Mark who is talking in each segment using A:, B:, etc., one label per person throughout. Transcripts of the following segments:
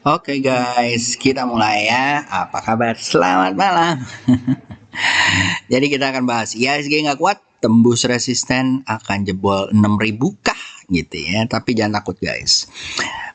A: Oke guys, kita mulai ya. Apa kabar? Selamat malam. Jadi kita akan bahas IHSG nggak kuat, tembus resisten akan jebol 6.000 kah gitu ya. Tapi jangan takut guys.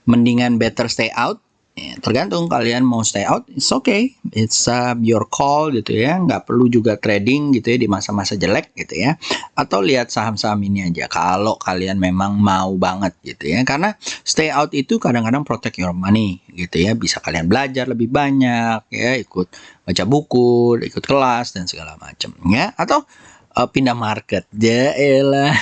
A: Mendingan better stay out. Ya, tergantung kalian mau stay out, it's okay, it's your call gitu ya. Nggak perlu juga trading gitu ya di masa-masa jelek gitu ya. Atau lihat saham-saham ini aja kalau kalian memang mau banget gitu ya. Karena stay out itu kadang-kadang protect your money gitu ya. Bisa kalian belajar lebih banyak ya, ikut baca buku, ikut kelas dan segala macam ya. Atau pindah market ya elah.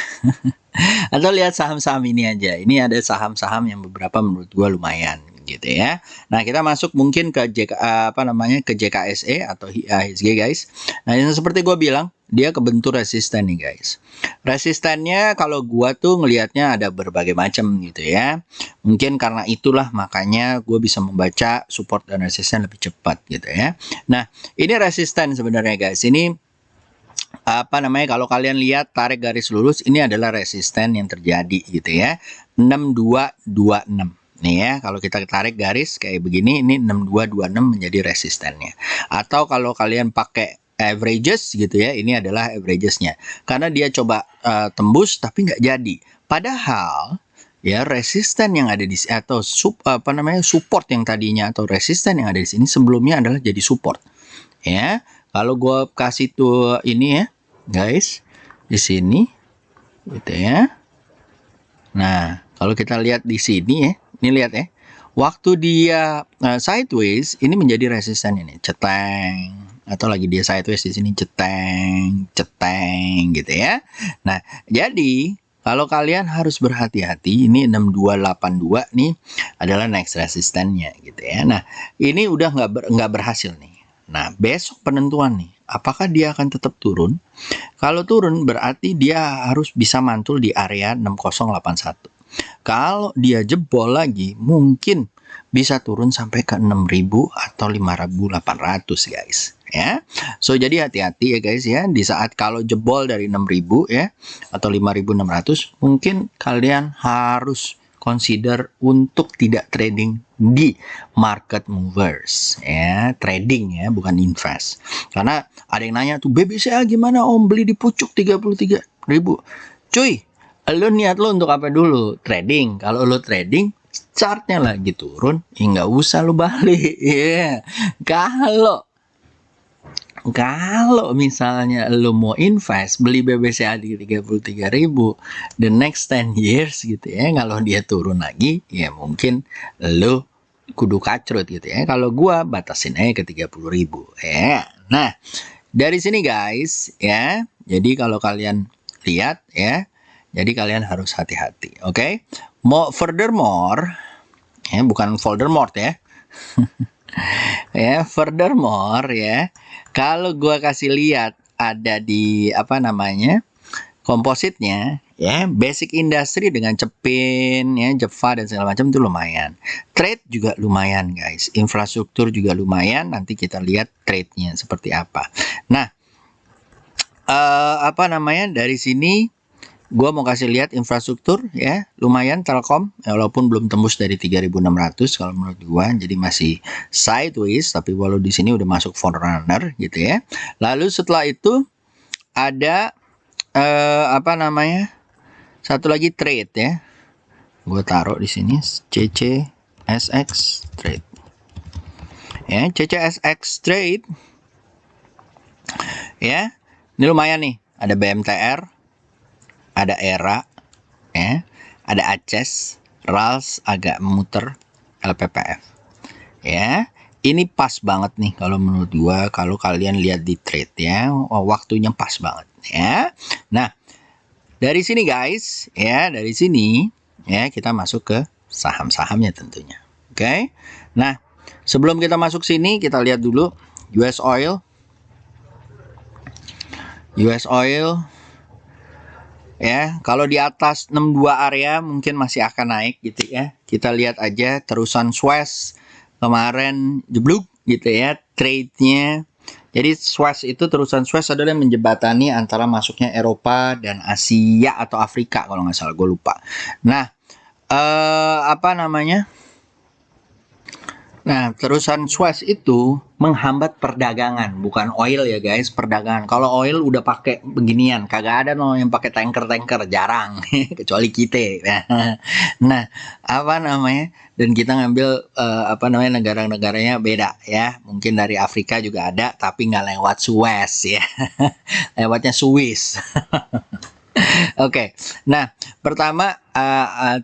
A: Atau lihat saham-saham ini aja. Ini ada saham-saham yang beberapa menurut gua lumayan gitu ya. Nah, kita masuk mungkin ke ke JKSE atau IHSG guys. Nah, yang seperti gua bilang, dia kebentur resisten nih guys. Resistennya kalau gua tuh ngelihatnya ada berbagai macam gitu ya. Mungkin karena itulah makanya gua bisa membaca support dan resisten lebih cepat gitu ya. Nah, ini resisten sebenarnya guys. Ini kalau kalian lihat tarik garis lurus ini adalah resisten yang terjadi gitu ya. 6226. Nih ya, kalau kita tarik garis kayak begini, ini 6226 menjadi resistennya. Atau kalau kalian pakai averages gitu ya, ini adalah averagesnya. Karena dia coba tembus tapi nggak jadi. Padahal ya resisten yang ada di atau support yang tadinya atau resisten yang ada di sini sebelumnya adalah jadi support. Ya, kalau gue kasih tuh ini ya, guys, di sini gitu ya. Nah, kalau kita lihat di sini ya, ini lihat ya. Waktu dia sideways, ini menjadi resisten ini, ceteng. Atau lagi dia sideways di sini, ceteng, ceteng gitu ya. Nah, jadi kalau kalian harus berhati-hati, ini 6282 nih adalah next resistennya gitu ya. Nah, ini udah nggak berhasil nih. Nah, besok penentuan nih, apakah dia akan tetap turun? Kalau turun berarti dia harus bisa mantul di area 6081. Kalau dia jebol lagi, mungkin bisa turun sampai ke 6.000 atau 5.800 guys. Ya, so jadi hati-hati ya guys ya. Di saat kalau jebol dari 6.000 ya atau 5.600, mungkin kalian harus consider untuk tidak trading di market movers ya, trading ya, bukan invest. Karena ada yang nanya tuh, BBCA gimana om, beli di pucuk 33.000. Cuy, lo niat lo untuk apa dulu? Trading. Kalau lo trading, chartnya lagi turun, ya nggak usah lo balik. Yeah. Kalau misalnya lo mau invest, beli BBCA di 33.000, the next 10 years gitu ya, kalau dia turun lagi, ya mungkin lo kudu kacrut gitu ya. Kalau gua batasin aja ke 30.000 ya. Nah, dari sini guys ya, jadi kalau kalian lihat ya, jadi kalian harus hati-hati, oke? Furthermore, ya bukan Voldemort ya. Ya, furthermore ya, kalau gua kasih lihat ada di kompositnya ya, basic industry dengan Cepin ya, Jeva dan segala macam itu lumayan. Trade juga lumayan guys, infrastruktur juga lumayan. Nanti kita lihat trade-nya seperti apa. Nah, dari sini gue mau kasih lihat infrastruktur ya, lumayan Telkom ya, walaupun belum tembus dari 3.600 kalau menurut gue, jadi masih sideways, tapi walau di sini udah masuk forerunner gitu ya. Lalu setelah itu ada satu lagi trade ya, gue taruh di sini CCSX trade ya, CCSX trade ya, ini lumayan nih, ada BMTR, ada ERA, ya, ada ACES, RALS agak muter, LPPF. Ya, ini pas banget nih kalau menurut gua, kalau kalian lihat di trade ya, waktunya pas banget ya. Nah, dari sini guys, ya, dari sini ya kita masuk ke saham-sahamnya tentunya. Oke. Nah, sebelum kita masuk sini, kita lihat dulu US Oil. US Oil ya, kalau di atas 62 area mungkin masih akan naik gitu ya. Kita lihat aja terusan Suez kemarin jeblok gitu ya trade-nya. Jadi Suez itu, terusan Suez adalah yang menjembatani antara masuknya Eropa dan Asia atau Afrika kalau nggak salah, gue lupa. Nah, Nah, terusan Suez itu menghambat perdagangan, bukan oil ya guys, perdagangan. Kalau oil udah pakai beginian, kagak ada no yang pakai tanker-tanker, jarang, kecuali kita. Nah, apa namanya? Dan kita ngambil apa namanya negara-negaranya beda ya. Mungkin dari Afrika juga ada, tapi nggak lewat Suez ya, lewatnya Swiss. Oke, nah pertama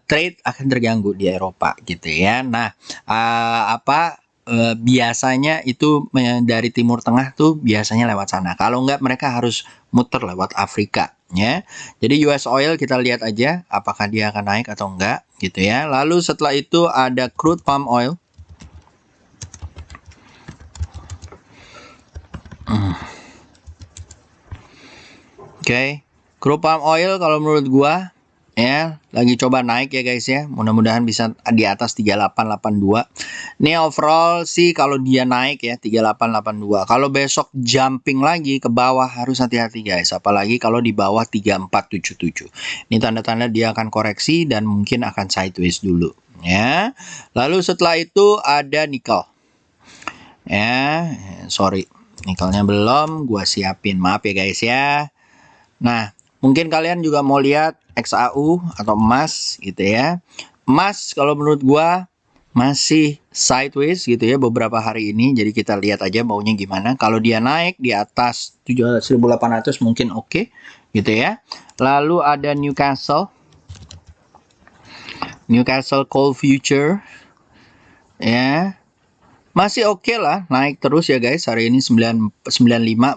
A: trade akan terganggu di Eropa gitu ya. Nah, biasanya itu dari Timur Tengah tuh biasanya lewat sana. Kalau nggak mereka harus muter lewat Afrika ya. Jadi US oil kita lihat aja apakah dia akan naik atau enggak gitu ya. Lalu setelah itu ada crude palm oil. Oke, crude palm oil kalau menurut gua ya lagi coba naik ya guys ya. Mudah-mudahan bisa di atas 3882. Ini overall sih kalau dia naik ya 3882. Kalau besok jumping lagi ke bawah harus hati-hati guys. Apalagi kalau di bawah 3477. Ini tanda-tanda dia akan koreksi dan mungkin akan sideways dulu ya. Lalu setelah itu ada nikel. Ya, sorry. Nikelnya belum gua siapin. Maaf ya guys ya. Nah, mungkin kalian juga mau lihat XAU atau emas gitu ya. Emas kalau menurut gua masih sideways gitu ya beberapa hari ini. Jadi kita lihat aja maunya gimana. Kalau dia naik di atas 1800 mungkin oke gitu ya. Lalu ada Newcastle. Newcastle Coal Future ya. Masih oke lah, naik terus ya guys. Hari ini 995,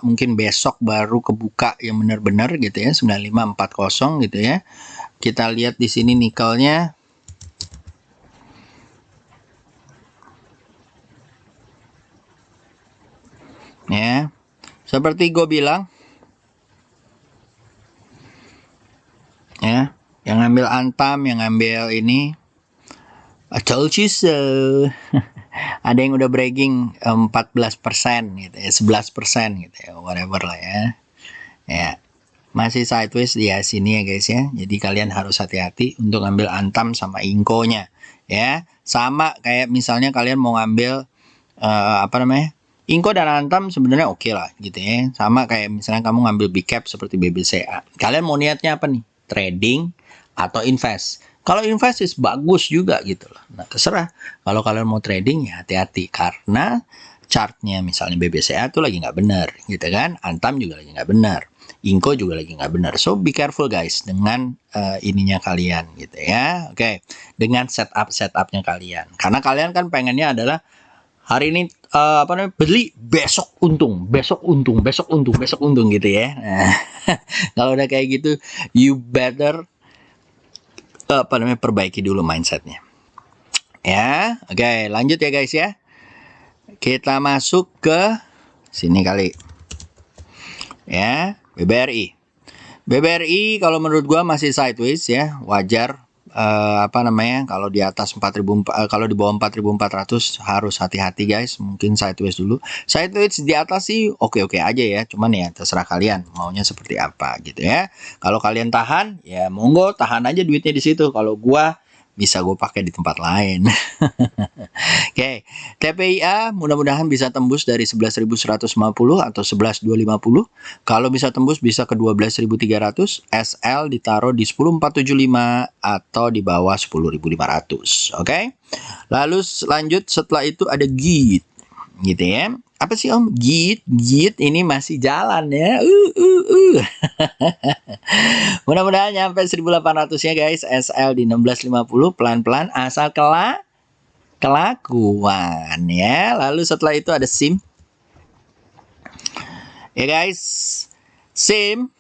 A: mungkin besok baru kebuka yang benar-benar gitu ya, 9540 gitu ya. Kita lihat di sini nikelnya. Ya. Seperti gue bilang ya, yang ngambil Antam, yang ngambil ini I told you so. Ada yang udah bragging 14% gitu ya, 11% gitu ya, whatever lah ya. Ya, masih sideways di sini ya guys ya. Jadi kalian harus hati-hati untuk ngambil Antam sama Inco-nya ya. Sama kayak misalnya kalian mau ngambil apa namanya? Inco dan Antam sebenarnya oke lah gitu ya. Sama kayak misalnya kamu ngambil big cap seperti BBCA. Kalian mau niatnya apa nih? Trading atau invest? Kalau invest bagus juga gitu loh. Nah, terserah. Kalau kalian mau trading ya hati-hati karena chartnya misalnya BBCA tuh lagi nggak benar gitu kan. Antam juga lagi nggak benar. Inco juga lagi nggak benar. So be careful guys dengan ininya kalian gitu ya. Oke, dengan setupnya kalian. Karena kalian kan pengennya adalah hari ini apa namanya beli besok untung, besok untung, besok untung, besok untung gitu ya. Nah, kalau udah kayak gitu, you better apa namanya perbaiki dulu mindsetnya. Ya, oke, lanjut ya guys ya. Kita masuk ke sini kali. Ya, BBRI. BBRI kalau menurut gua masih sideways ya, wajar. Apa namanya kalau di atas 4000 kalau di bawah 4400 harus hati-hati guys, mungkin sideways dulu. Sideways di atas sih oke-oke aja ya, cuman ya terserah kalian maunya seperti apa gitu ya. Kalau kalian tahan ya monggo tahan aja duitnya di situ. Kalau gua bisa gue pakai di tempat lain. Oke, TPIA mudah-mudahan bisa tembus dari 11.150 atau 11.250. Kalau bisa tembus bisa ke 12.300. SL ditaruh di 10.475 atau di bawah 10.500. Oke. Lalu lanjut setelah itu ada GIT. Gitu ya. Apa sih Om? GIT ini masih jalan ya. Mudah-mudahan nyampe 1.800 ya guys. SL di 16.50 pelan-pelan asal kelakuan ya. Lalu setelah itu ada SIM. Ya guys. SIM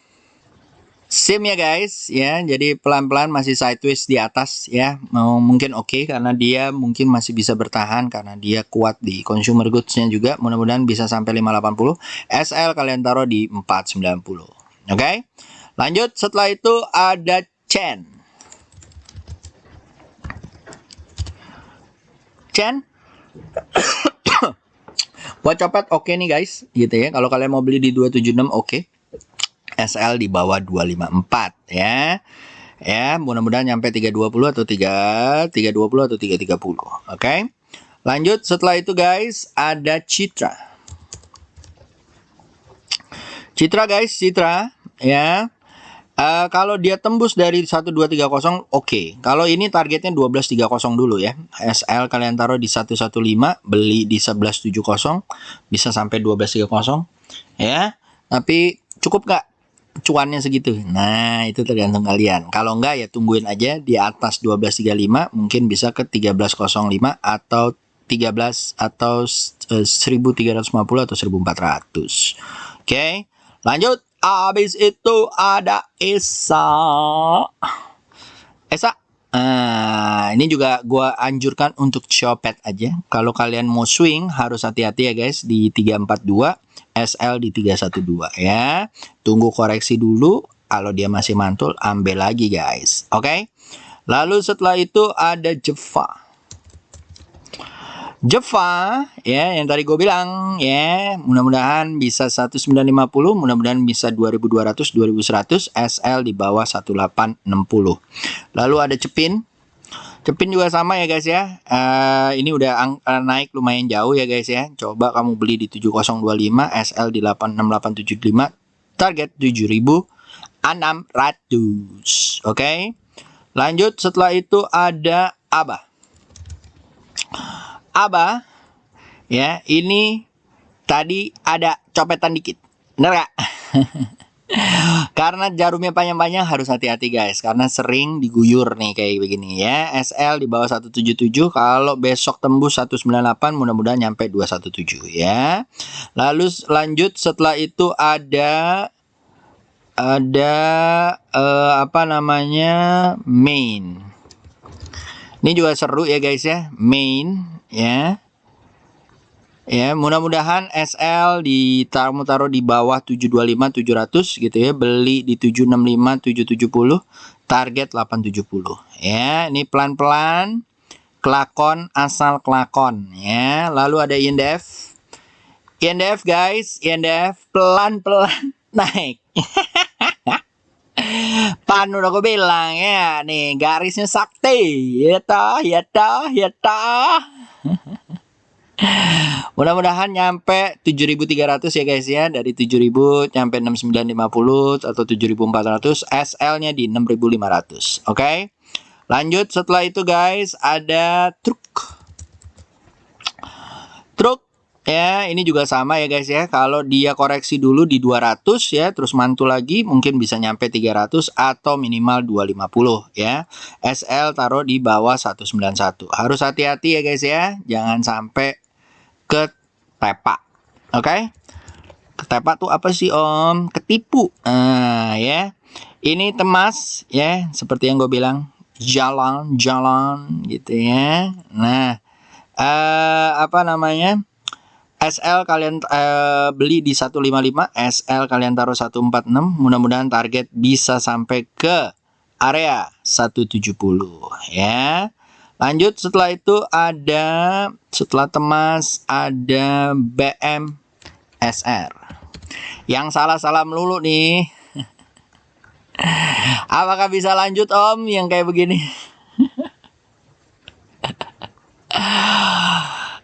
A: ya guys ya. Jadi pelan-pelan masih sideways di atas ya. Mungkin oke karena dia mungkin masih bisa bertahan karena dia kuat di consumer goods-nya juga. Mudah-mudahan bisa sampai 580. SL kalian taruh di 490. Oke. Lanjut setelah itu ada Chen. Buat copet oke nih guys gitu ya. Kalau kalian mau beli di 276 oke. SL di bawah 254 ya. Ya, mudah-mudahan nyampe 320 atau 320 atau 330. Oke. Lanjut, setelah itu guys, ada Citra. Citra guys, Citra ya. Kalau dia tembus dari 1230, oke. Kalau ini targetnya 1230 dulu ya. SL kalian taruh di 115, beli di 1170, bisa sampai 1230 ya. Tapi cukup nggak cuannya segitu? Nah, itu tergantung kalian. Kalau nggak ya tungguin aja di atas 1235, mungkin bisa ke 1305 atau 13 atau 1350 atau 1400. Oke. Lanjut. Habis itu ada Esa. Esa. Ini juga gua anjurkan untuk copet aja. Kalau kalian mau swing harus hati-hati ya guys di 342, SL di 312 ya. Tunggu koreksi dulu. Kalau dia masih mantul, ambil lagi guys. Oke. Lalu setelah itu ada Jeva. Jeva ya, yang tadi gue bilang ya, mudah-mudahan bisa 1950, mudah-mudahan bisa 2200, 2100, SL di bawah 1860. Lalu ada Cepin. Cepin juga sama ya guys ya. Ini udah naik lumayan jauh ya guys ya. Coba kamu beli di 7025, SL di 86875, target 7600. Oke. Lanjut, setelah itu ada Abah. Abah ya, ini tadi ada copetan dikit, bener gak? Karena jarumnya panjang-panjang harus hati-hati guys, karena sering diguyur nih kayak begini ya. SL di bawah 177, kalau besok tembus 198, mudah-mudahan nyampe 217 ya. Lalu lanjut, setelah itu ada apa namanya, main. Ini juga seru ya guys ya, main ya. Ya, mudah-mudahan SL taruh di bawah 725 700 gitu ya, beli di 765 770, target 870 ya. Ini pelan-pelan, kelakon asal kelakon ya. Lalu ada INDF. INDF guys, INDF pelan-pelan naik. Pan udah gue bilang ya, nih garisnya sakti. Ya toh, ya toh, ya toh. Mudah-mudahan nyampe 7.300 ya guys ya. Dari 7.000 nyampe 6.950 atau 7.400. SL-nya di 6.500. Oke. Lanjut, setelah itu guys ada truk. Truk ya, ini juga sama ya guys ya. Kalau dia koreksi dulu di 200 ya, terus mantul lagi, mungkin bisa nyampe 300 atau minimal 250 ya. SL taruh di bawah 191. Harus hati-hati ya guys ya, jangan sampai ketepak. Oke. Ketepak tuh apa sih Om? Ketipu. Ya. Ini temas ya, seperti yang gue bilang, jalan-jalan gitu ya. Nah, apa namanya? SL kalian beli di 155, SL kalian taruh 146, mudah-mudahan target bisa sampai ke area 170 ya. Lanjut, setelah itu ada, setelah temas ada BM SR. Yang salah-salah melulu nih. Apakah bisa lanjut Om yang kayak begini?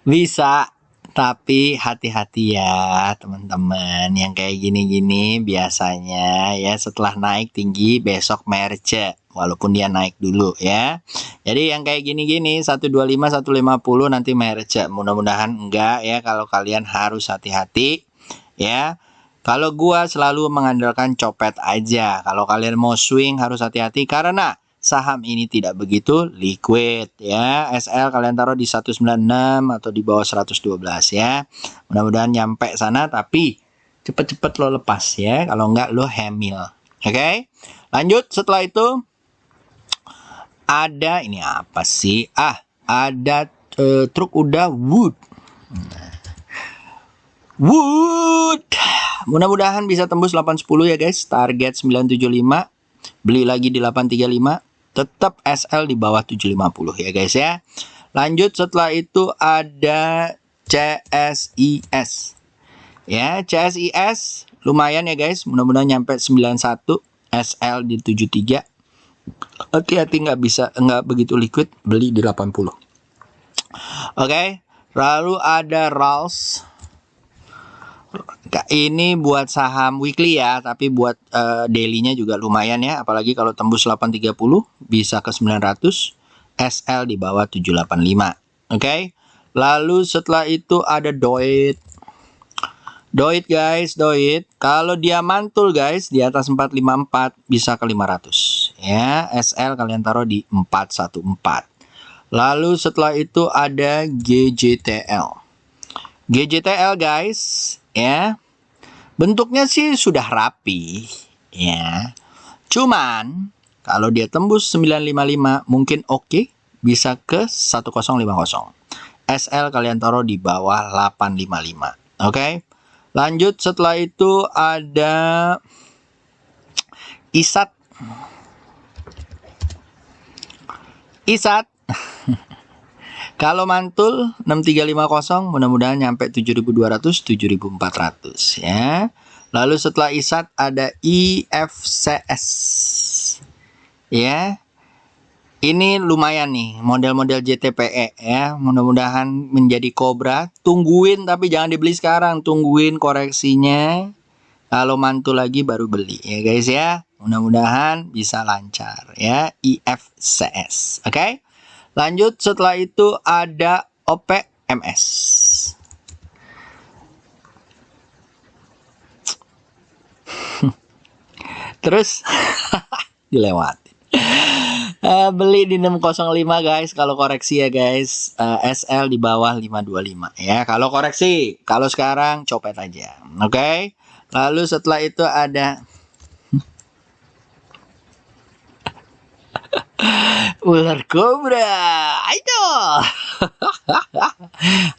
A: Bisa. Tapi hati-hati ya teman-teman, yang kayak gini-gini biasanya ya setelah naik tinggi besok merge walaupun dia naik dulu ya. Jadi yang kayak gini-gini 125 150 nanti merge. Mudah-mudahan enggak ya, kalau kalian harus hati-hati ya. Kalau gua selalu mengandalkan copet aja. Kalau kalian mau swing harus hati-hati karena saham ini tidak begitu liquid ya. SL kalian taruh di 196 atau di bawah 112 ya. Mudah-mudahan nyampe sana, tapi cepet-cepet lo lepas ya. Kalau enggak lo hamil. Oke. Lanjut, setelah itu ada ini apa sih? Ada truk udah Wood. Wood. Mudah-mudahan bisa tembus 810 ya guys. Target 975. Beli lagi di 835. Tetap SL di bawah 750 ya guys ya. Lanjut, setelah itu ada CSIS. Ya, CSIS lumayan ya guys. Mudah-mudahan nyampe 91, SL di 73. Hati-hati nggak begitu liquid, beli di 80. Oke. Lalu ada Rals. Ini buat saham weekly ya, tapi buat daily-nya juga lumayan ya. Apalagi kalau tembus 830 bisa ke 900. SL di bawah 785. Oke. Lalu setelah itu ada Doit. Doit guys, Doit. Kalau dia mantul guys di atas 454 bisa ke 500 ya. SL kalian taruh di 414. Lalu setelah itu ada GJTL. GJTL guys, ya. Bentuknya sih sudah rapi, ya. Cuman kalau dia tembus 955 mungkin oke, bisa ke 1050. SL kalian taruh di bawah 855. Oke. Lanjut setelah itu ada ISAT. ISAT kalau mantul 6350 mudah-mudahan nyampe 7200, 7400 ya. Lalu setelah ISAT ada IFCS. Ya. Ini lumayan nih, model-model JTPE ya. Mudah-mudahan menjadi Cobra. Tungguin tapi jangan dibeli sekarang, tungguin koreksinya. Kalau mantul lagi baru beli ya guys ya. Mudah-mudahan bisa lancar ya, IFCS. Oke. Lanjut setelah itu ada OPMS. Terus dilewati. Beli di 605 guys kalau koreksi ya guys. SL di bawah 525 ya. Kalau koreksi, kalau sekarang copet aja. Oke. Lalu setelah itu ada ular kobra. Ayo.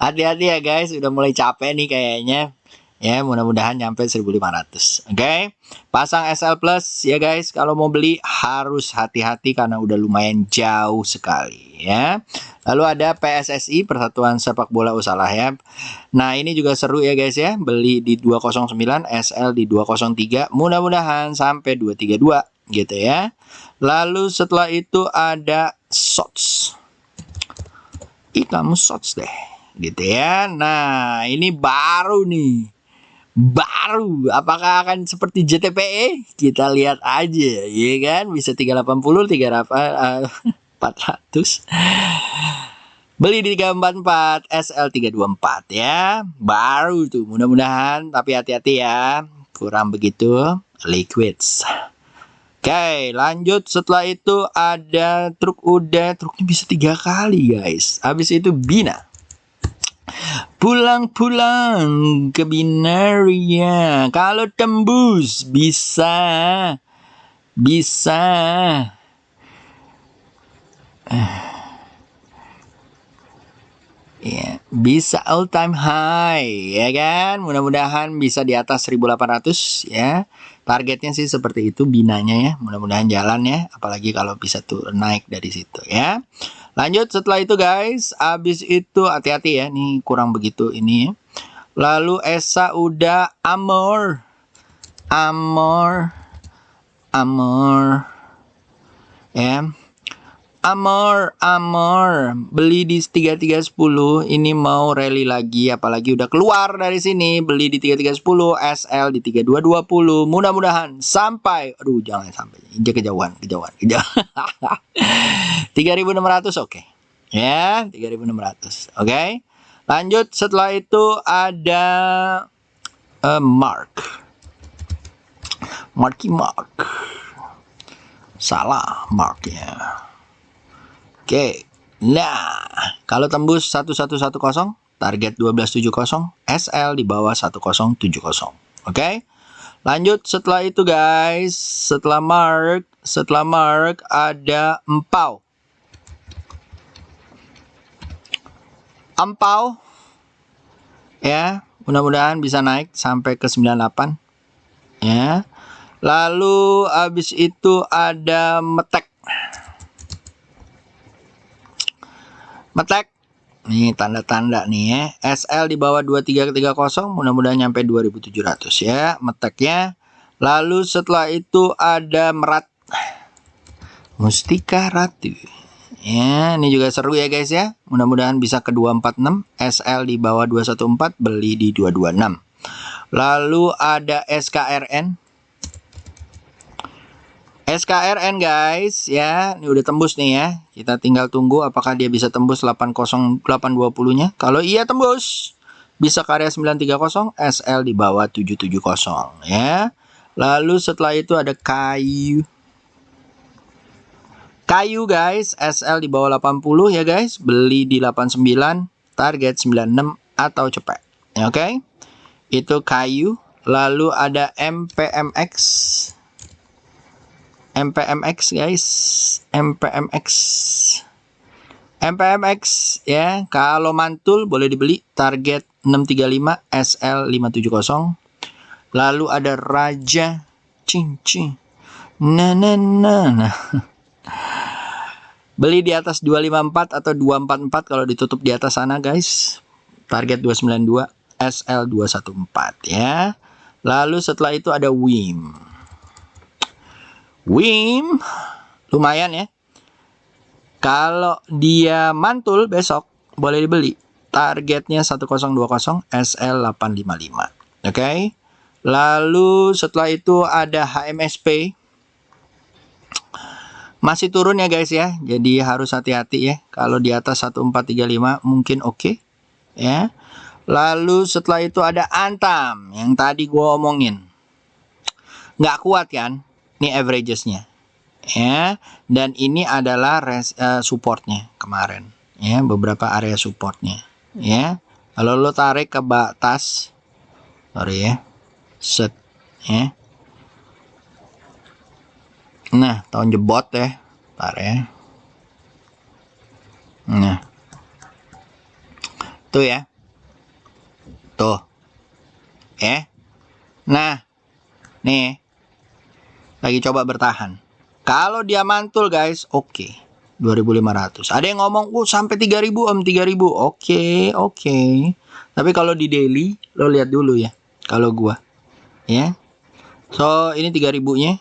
A: Hati-hati ya guys, udah mulai capek nih kayaknya. Ya, mudah-mudahan nyampe 1500. Oke. Pasang SL Plus ya guys, kalau mau beli harus hati-hati karena udah lumayan jauh sekali ya. Lalu ada PSSI, Persatuan Sepak Bola Usaha ya. Nah, ini juga seru ya guys ya. Beli di 209, SL di 203. Mudah-mudahan sampai 232 gitu ya. Lalu setelah itu ada SOTS. Kamu SOTS deh gitu ya. Nah, ini baru nih. Baru, apakah akan seperti JTPE? Kita lihat aja, ya kan? Bisa 380, 400. Beli di 344, SL 324 ya. Baru tuh, mudah-mudahan. Tapi hati-hati ya, kurang begitu liquids. Oke, lanjut setelah itu ada truk udah. Truknya bisa 3 kali guys. Habis itu Bina. Pulang-pulang ke binaria. Kalau tembus bisa ya, bisa all time high ya kan. Mudah-mudahan bisa di atas 1800 ya. Targetnya sih seperti itu binanya ya. Mudah-mudahan jalan ya, apalagi kalau bisa tuh naik dari situ ya. Lanjut setelah itu guys, habis itu hati-hati ya, nih kurang begitu ini ya. Lalu Esa udah Amor ya. Amor beli di 3310, ini mau rally lagi apalagi udah keluar dari sini. Beli di 3310, SL di 3220. Mudah-mudahan sampai, aduh jangan sampai kejauhan 3600 oke. Ya, 3600. Oke. Lanjut setelah itu ada Mark. Salah marknya. Oke. Nah, kalau tembus 1110, target 1270, SL di bawah 1070. Oke. Lanjut setelah itu guys, setelah Mark ada Empau. Ya, mudah-mudahan bisa naik sampai ke 98 ya. Lalu habis itu ada Metek. Nih tanda-tanda nih ya. SL di bawah 2330, mudah-mudahan nyampe 2700 ya Meteknya. Lalu setelah itu ada Merat. Mustika Ratu Ya, ini juga seru ya guys ya. Mudah-mudahan bisa ke 246. SL di bawah 214, beli di 226. Lalu ada SKRN. SKRN guys ya, ini udah tembus nih ya. Kita tinggal tunggu apakah dia bisa tembus 80820-nya. Kalau iya tembus, bisa ke area 930, SL di bawah 770 ya. Lalu setelah itu ada kayu guys, SL di bawah 80 ya guys, beli di 89, target 96 atau cepet. Oke. Itu kayu. Lalu ada MPMX. MPMX guys, MPMX ya, kalau mantul boleh dibeli, target 635, SL 570. Lalu ada Raja Cincin. Nah. Beli di atas 254 atau 244 kalau ditutup di atas sana guys. Target 292, SL 214 ya. Lalu setelah itu ada WIM. Lumayan ya. Kalau dia mantul besok boleh dibeli. Targetnya 1020, SL 855. Oke. Lalu setelah itu ada HMSP. Masih turun ya guys ya. Jadi harus hati-hati ya. Kalau di atas 1435 mungkin oke. Ya. Lalu setelah itu ada Antam yang tadi gua omongin. Nggak kuat kan? Ini averagesnya ya, dan ini adalah supportnya kemarin ya, beberapa area supportnya ya. Kalau lo tarik ke atas, sorry ya, set ya, nah tahun jebot ya, tarik ya, nah tuh ya, tuh ya, nah nih lagi coba bertahan. Kalau dia mantul guys, oke. 2.500. Ada yang ngomong, sampai 3.000 om, 3.000. Oke. Tapi kalau di daily, lo lihat dulu ya. Kalau gua, ya. So, ini 3.000-nya,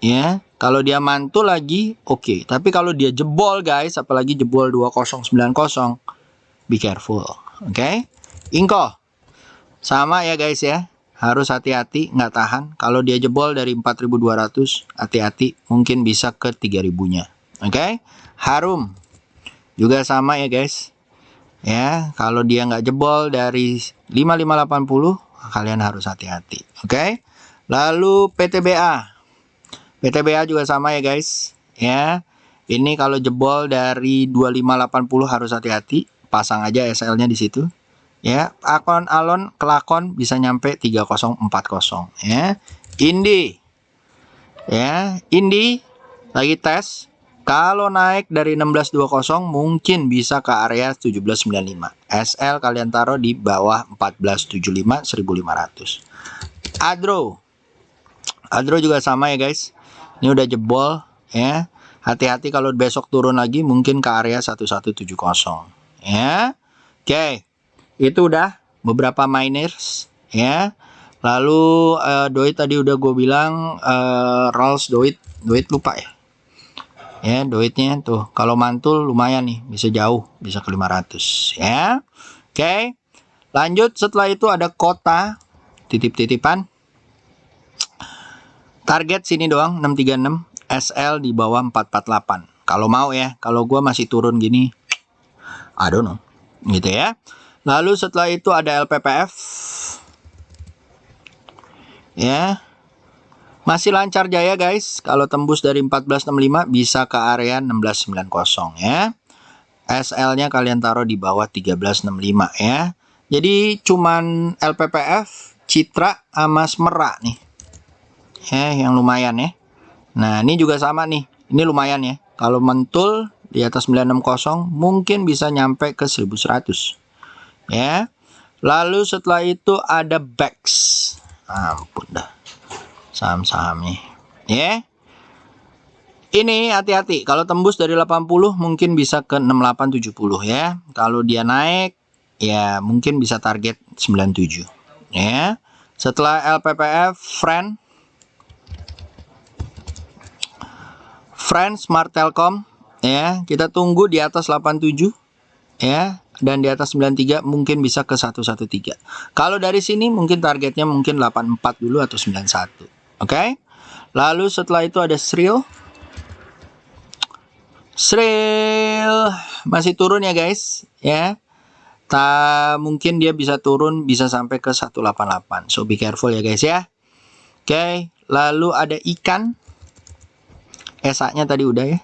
A: ya. Kalau dia mantul lagi, oke. Tapi kalau dia jebol guys, apalagi jebol 2090, be careful. Oke. Inko, sama ya guys ya. Harus hati-hati, nggak tahan. Kalau dia jebol dari 4.200, hati-hati, mungkin bisa ke 3.000-nya. Oke. Harum juga sama ya guys. Ya, kalau dia nggak jebol dari 5580, kalian harus hati-hati. Oke. Lalu PTBA. PTBA juga sama ya guys. Ya. Ini kalau jebol dari 2580 harus hati-hati. Pasang aja SL-nya di situ. Ya, alon kelakon bisa nyampe 3040 ya. Indi. Ya, Indi lagi tes. Kalau naik dari 1620 mungkin bisa ke area 1795. SL kalian taruh di bawah 1475, 1500. Adro juga sama ya guys. Ini udah jebol ya. Hati-hati kalau besok turun lagi mungkin ke area 1170 ya. Oke. Itu udah beberapa miners ya. Lalu Doit tadi udah gue bilang, Rolls Doit lupa ya. Ya, Doitnya tuh kalau mantul lumayan nih, bisa jauh, bisa ke 500 ya. Oke. Lanjut setelah itu ada Kota titip-titipan. Target sini doang 636, SL di bawah 448. Kalau mau ya, kalau gue masih turun gini, I don't know. Gitu ya. Lalu setelah itu ada LPPF. Ya. Masih lancar jaya guys. Kalau tembus dari 1465 bisa ke area 1690 ya. SL-nya kalian taruh di bawah 1365 ya. Jadi cuman LPPF, Citra sama Smera nih. Ya, yang lumayan ya. Nah, ini juga sama nih. Ini lumayan ya. Kalau mentul di atas 960 mungkin bisa nyampe ke 1100. Ya. Lalu setelah itu ada BEX. Ampun dah. Saham-sahamnya. Ya. Ini hati-hati. Kalau tembus dari 80 mungkin bisa ke 6870 ya. Kalau dia naik ya mungkin bisa target 97. Ya. Setelah LPPF, Friend Smart Telkom Ya, kita tunggu di atas 87 ya, dan di atas 93 mungkin bisa ke 113. Kalau dari sini mungkin targetnya mungkin 84 dulu atau 91. Oke. Lalu setelah itu ada Sril. Sril masih turun ya guys, ya. Mungkin dia bisa turun bisa sampai ke 188. So be careful ya guys ya. Oke, lalu ada ikan. SA-nya tadi udah ya.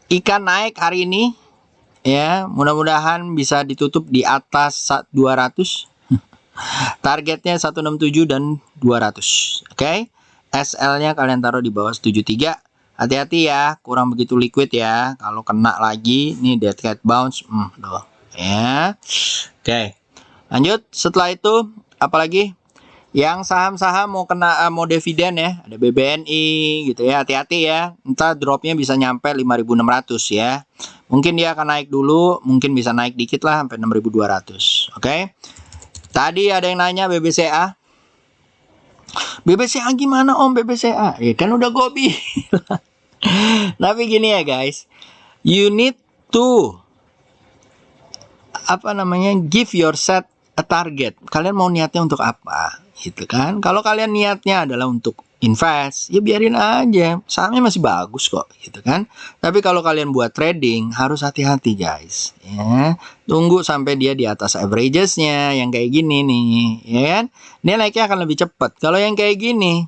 A: Ikan naik hari ini ya, mudah-mudahan bisa ditutup di atas 200. Targetnya 167 dan 200. Oke. SL-nya kalian taruh di bawah 73. Hati-hati ya, kurang begitu liquid ya. Kalau kena lagi nih dead cat bounce, tuh. Ya. Oke. Lanjut, setelah itu apalagi? Yang saham-saham mau dividen ya, ada BBNI gitu ya, hati-hati ya. Entah dropnya bisa nyampe 5.600 ya. Mungkin dia akan naik dulu, mungkin bisa naik dikit lah sampai 6.200. Oke. Tadi ada yang nanya BBCA. BBCA gimana Om BBCA? Ya kan udah gue bilang. Tapi gini ya guys, you need to give yourself a target. Kalian mau niatnya untuk apa? Gitu kan. Kalau kalian niatnya adalah untuk invest, ya biarin aja. Sahamnya masih bagus kok, gitu kan. Tapi kalau kalian buat trading, harus hati-hati guys. Ya, tunggu sampai dia di atas averages-nya, yang kayak gini nih, ya kan. Dia naiknya akan lebih cepat. Kalau yang kayak gini,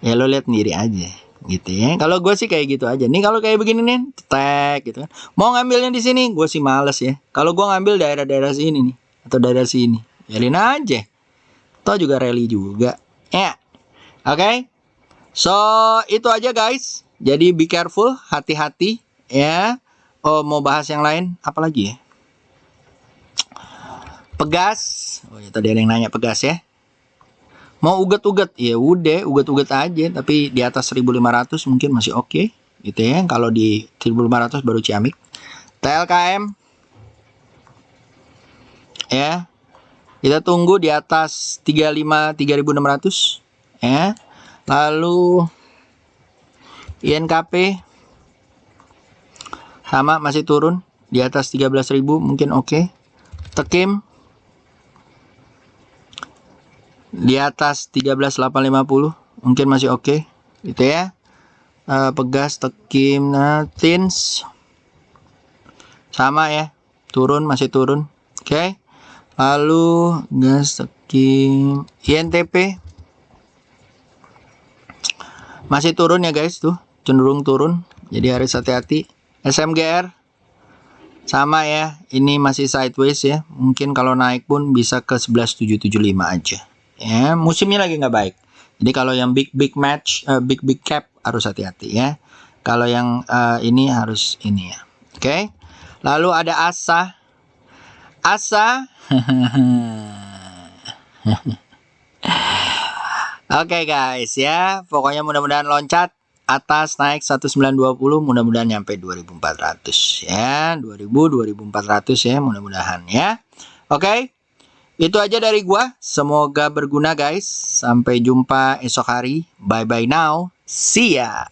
A: ya lo lihat sendiri aja, gitu ya. Kalau gue sih kayak gitu aja. Nih kalau kayak begini nih, tag gitu kan. Mau ngambilnya di sini, gue sih males ya. Kalau gue ngambil daerah-daerah sini nih, atau daerah sini, biarin aja. Toh juga rally juga. Ya. Oke. So, itu aja guys. Jadi be careful, hati-hati ya. Oh, mau bahas yang lain apa lagi ya? Pegas. Oh, ya, tadi ada yang nanya Pegas ya. Mau uget-uget? Ya udah, uget-uget aja, tapi di atas 1.500 mungkin masih oke, gitu ya. Kalau di 1.500 baru ciamik. TLKM ya. Kita tunggu di atas 35 3.600 ya. Lalu INKP sama masih turun di atas 13.000 mungkin oke. Tekim di atas 13.850 mungkin masih oke, gitu ya. Pegas, Tekim, Tins sama ya, turun, masih turun. Oke. Lalu gas, Tekim, INTP masih turun ya guys, tuh cenderung turun, jadi harus hati-hati. SMGR sama ya, ini masih sideways ya, mungkin kalau naik pun bisa ke 11.775 aja ya, musimnya lagi nggak baik. Jadi kalau yang big match, big cap harus hati-hati ya. Kalau yang ini harus ini ya. Oke. Lalu ada ASA. Oke guys ya, pokoknya mudah-mudahan loncat atas, naik 1920, mudah-mudahan nyampe 2400 ya, 2400 ya, mudah-mudahan ya. Oke. Itu aja dari gua, semoga berguna guys. Sampai jumpa esok hari. Bye bye now. See ya.